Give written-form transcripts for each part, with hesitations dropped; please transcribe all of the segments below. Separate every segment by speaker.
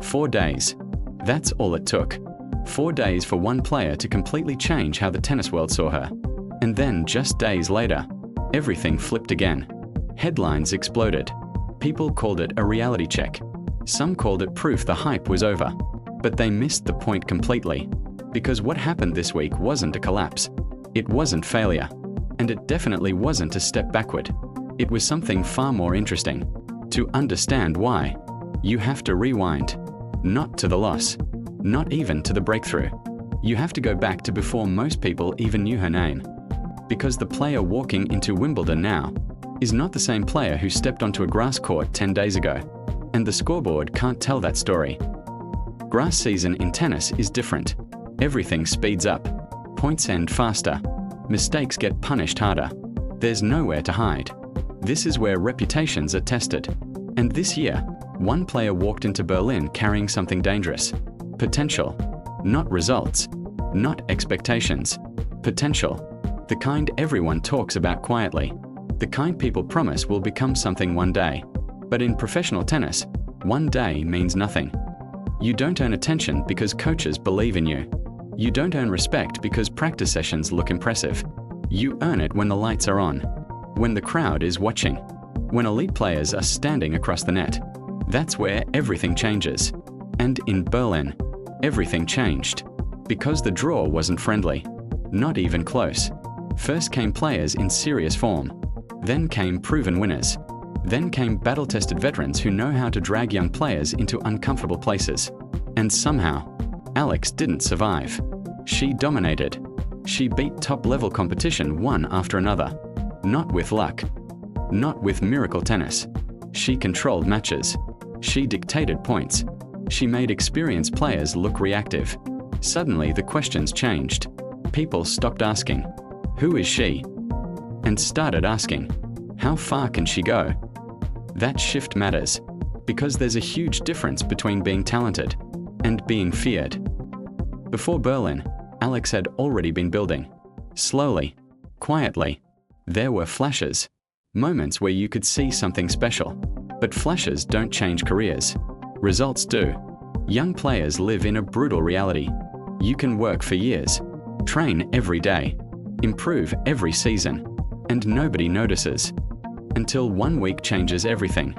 Speaker 1: 4 days. That's all it took. 4 days for one player to completely change how the tennis world saw her. And then, just days later, everything flipped again. Headlines exploded. People called it a reality check. Some called it proof the hype was over. But they missed the point completely. Because what happened this week wasn't a collapse. It wasn't failure. And it definitely wasn't a step backward. It was something far more interesting. To understand why, you have to rewind. Not to the loss. Not even to the breakthrough. You have to go back to before most people even knew her name. Because the player walking into Wimbledon now is not the same player who stepped onto a grass court 10 days ago. And the scoreboard can't tell that story. Grass season in tennis is different. Everything speeds up. Points end faster. Mistakes get punished harder. There's nowhere to hide. This is where reputations are tested. And this year, one player walked into Berlin carrying something dangerous. Potential. Not results. Not expectations. Potential. The kind everyone talks about quietly. The kind people promise will become something one day. But in professional tennis, one day means nothing. You don't earn attention because coaches believe in you. You don't earn respect because practice sessions look impressive. You earn it when the lights are on. When the crowd is watching. When elite players are standing across the net. That's where everything changes. And in Berlin, everything changed. Because the draw wasn't friendly. Not even close. First came players in serious form. Then came proven winners. Then came battle-tested veterans who know how to drag young players into uncomfortable places. And somehow, Alex didn't survive. She dominated. She beat top-level competition one after another. Not with luck. Not with miracle tennis. She controlled matches. She dictated points. She made experienced players look reactive. Suddenly the questions changed. People stopped asking, "Who is she?" and started asking, "How far can she go?" That shift matters, because there's a huge difference between being talented and being feared. Before Berlin, Alex had already been building. Slowly, quietly. There were flashes. Moments where you could see something special. But flashes don't change careers. Results do. Young players live in a brutal reality. You can work for years, train every day, improve every season, and nobody notices. Until 1 week changes everything.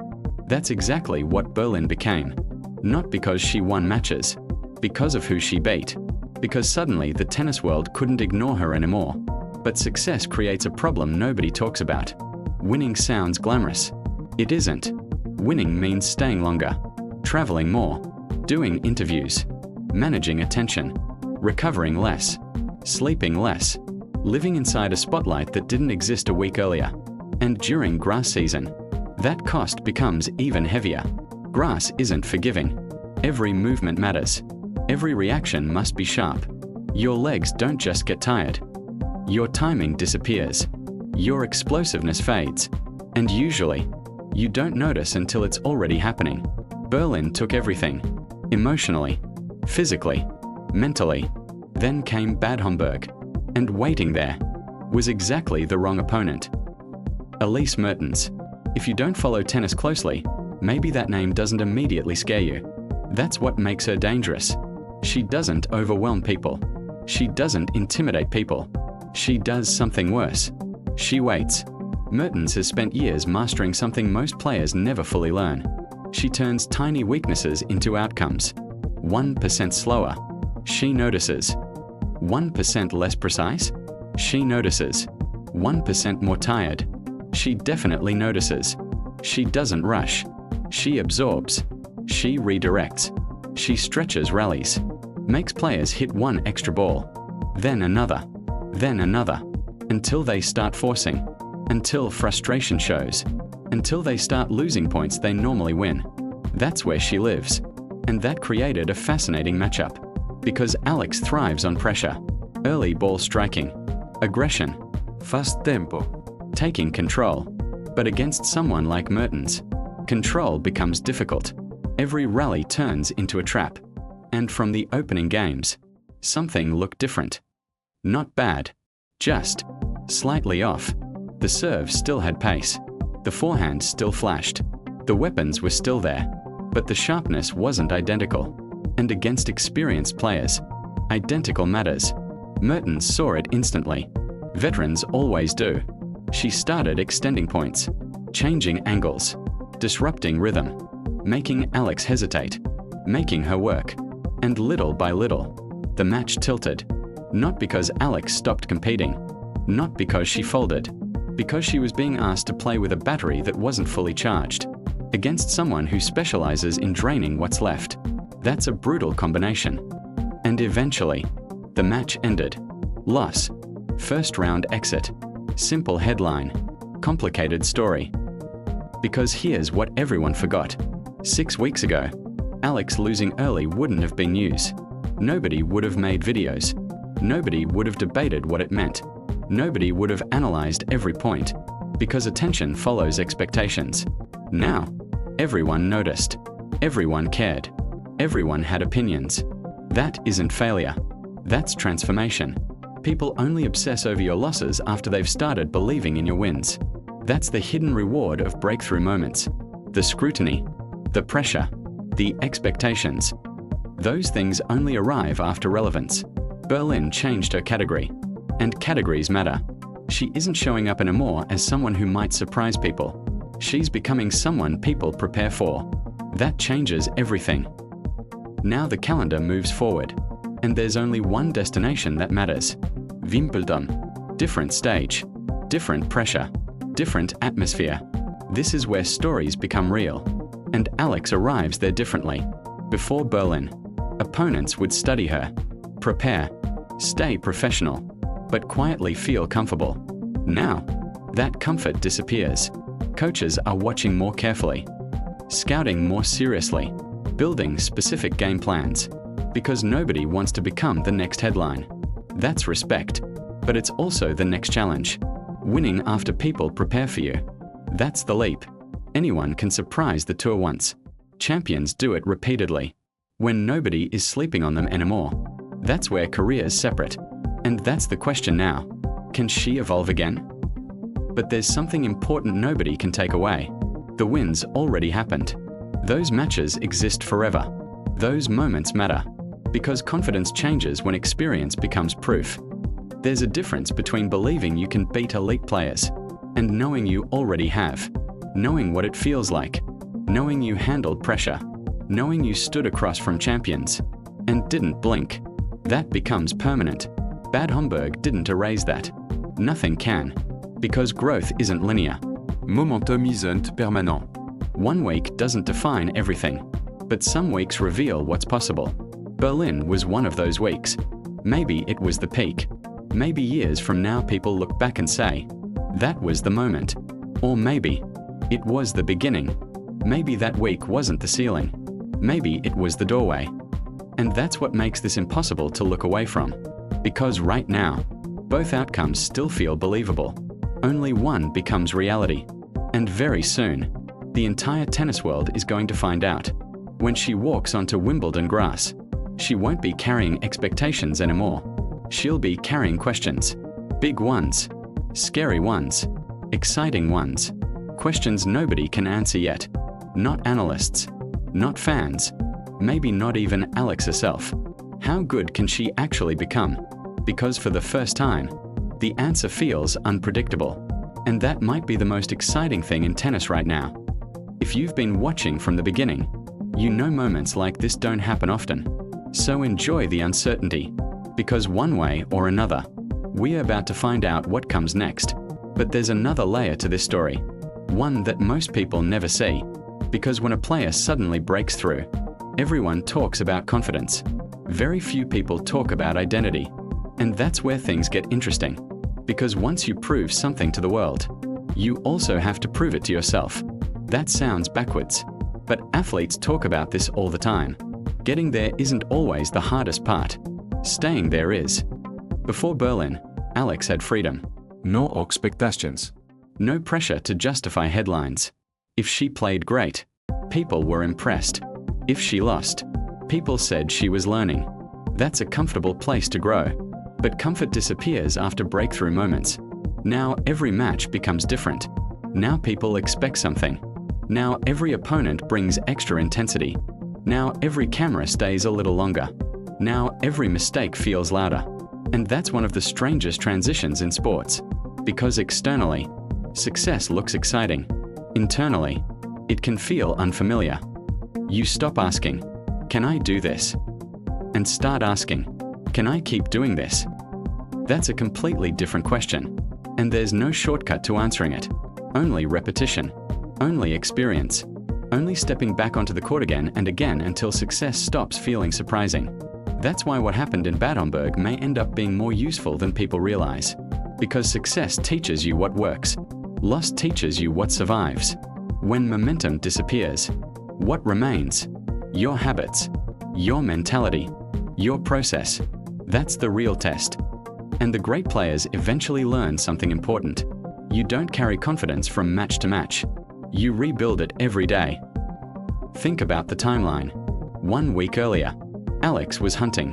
Speaker 1: That's exactly what Berlin became. Not because she won matches, because of who she beat. Because suddenly the tennis world couldn't ignore her anymore. But success creates a problem nobody talks about. Winning sounds glamorous. It isn't. Winning means staying longer, traveling more, doing interviews, managing attention, recovering less, sleeping less, living inside a spotlight that didn't exist a week earlier. And during grass season, that cost becomes even heavier. Grass isn't forgiving. Every movement matters. Every reaction must be sharp. Your legs don't just get tired. Your timing disappears. Your explosiveness fades. And usually, you don't notice until it's already happening. Berlin took everything. Emotionally, physically, mentally. Then came Bad Homburg. And waiting there was exactly the wrong opponent. Elise Mertens. If you don't follow tennis closely, maybe that name doesn't immediately scare you. That's what makes her dangerous. She doesn't overwhelm people. She doesn't intimidate people. She does something worse. She waits. Mertens has spent years mastering something most players never fully learn. She turns tiny weaknesses into outcomes. 1% slower. She notices. 1% less precise? She notices. 1% more tired? She definitely notices. She doesn't rush. She absorbs. She redirects. She stretches rallies. Makes players hit one extra ball. Then another. Then another. Until they start forcing. Until frustration shows. Until they start losing points they normally win. That's where she lives. And that created a fascinating matchup. Because Alex thrives on pressure. Early ball striking. Aggression. Fast tempo. Taking control. But against someone like Mertens, control becomes difficult. Every rally turns into a trap. And from the opening games, something looked different. Not bad. Just slightly off. The serve still had pace. The forehand still flashed. The weapons were still there. But the sharpness wasn't identical. And against experienced players, identical matters. Mertens saw it instantly. Veterans always do. She started extending points, changing angles, disrupting rhythm, making Alex hesitate, making her work. And little by little, the match tilted. Not because Alex stopped competing, not because she folded, because she was being asked to play with a battery that wasn't fully charged, against someone who specializes in draining what's left. That's a brutal combination. And eventually, the match ended. Loss. First round exit. Simple headline. Complicated story. Because here's what everyone forgot. 6 weeks ago, Alex losing early wouldn't have been news. Nobody would have made videos. Nobody would have debated what it meant. Nobody would have analyzed every point. Because attention follows expectations. Now, everyone noticed. Everyone cared. Everyone had opinions. That isn't failure. That's transformation. People only obsess over your losses after they've started believing in your wins. That's the hidden reward of breakthrough moments. The scrutiny, the pressure, the expectations. Those things only arrive after relevance. Berlin changed her category. And categories matter. She isn't showing up anymore as someone who might surprise people. She's becoming someone people prepare for. That changes everything. Now the calendar moves forward. And there's only one destination that matters. Wimbledon. Different stage. Different pressure. Different atmosphere. This is where stories become real. And Alex arrives there differently. Before Berlin, opponents would study her, prepare, stay professional, but quietly feel comfortable. Now, that comfort disappears. Coaches are watching more carefully, scouting more seriously, building specific game plans, because nobody wants to become the next headline. That's respect, but it's also the next challenge. Winning after people prepare for you. That's the leap. Anyone can surprise the tour once. Champions do it repeatedly. When nobody is sleeping on them anymore. That's where careers separate. And that's the question now. Can she evolve again? But there's something important nobody can take away. The wins already happened. Those matches exist forever. Those moments matter. Because confidence changes when experience becomes proof. There's a difference between believing you can beat elite players and knowing you already have. Knowing what it feels like. Knowing you handled pressure. Knowing you stood across from champions and didn't blink. That becomes permanent. Bad Homburg didn't erase that. Nothing can. Because growth isn't linear.
Speaker 2: Momentum isn't permanent.
Speaker 1: 1 week doesn't define everything, but some weeks reveal what's possible. Berlin was one of those weeks. Maybe it was the peak. Maybe years from now people look back and say, that was the moment. Or maybe it was the beginning. Maybe that week wasn't the ceiling. Maybe it was the doorway. And that's what makes this impossible to look away from. Because right now, both outcomes still feel believable. Only one becomes reality. And very soon, the entire tennis world is going to find out. When she walks onto Wimbledon grass, she won't be carrying expectations anymore. She'll be carrying questions. Big ones, scary ones, exciting ones. Questions nobody can answer yet. Not analysts, not fans, maybe not even Alex herself. How good can she actually become? Because for the first time, the answer feels unpredictable. And that might be the most exciting thing in tennis right now. If you've been watching from the beginning, you know moments like this don't happen often. So enjoy the uncertainty. Because one way or another, we're about to find out what comes next. But there's another layer to this story. One that most people never see. Because when a player suddenly breaks through, everyone talks about confidence. Very few people talk about identity. And that's where things get interesting. Because once you prove something to the world, you also have to prove it to yourself. That sounds backwards. But athletes talk about this all the time. Getting there isn't always the hardest part. Staying there is. Before Berlin, Alex had freedom.
Speaker 2: No expectations.
Speaker 1: No pressure to justify headlines. If she played great, people were impressed. If she lost, people said she was learning. That's a comfortable place to grow. But comfort disappears after breakthrough moments. Now every match becomes different. Now people expect something. Now every opponent brings extra intensity. Now every camera stays a little longer. Now every mistake feels louder. And that's one of the strangest transitions in sports. Because externally, success looks exciting. Internally, it can feel unfamiliar. You stop asking, "Can I do this?" and start asking, "Can I keep doing this?" That's a completely different question. And there's no shortcut to answering it. Only repetition. Only experience. Only stepping back onto the court again and again until success stops feeling surprising. That's why what happened in Bad Homburg may end up being more useful than people realize. Because success teaches you what works. Loss teaches you what survives. When momentum disappears, what remains? Your habits, your mentality, your process. That's the real test. And the great players eventually learn something important. You don't carry confidence from match to match. You rebuild it every day. Think about the timeline. 1 week earlier, Alex was hunting.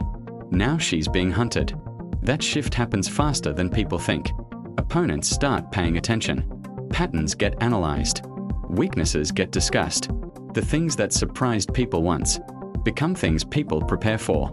Speaker 1: Now she's being hunted. That shift happens faster than people think. Opponents start paying attention. Patterns get analyzed. Weaknesses get discussed. The things that surprised people once become things people prepare for.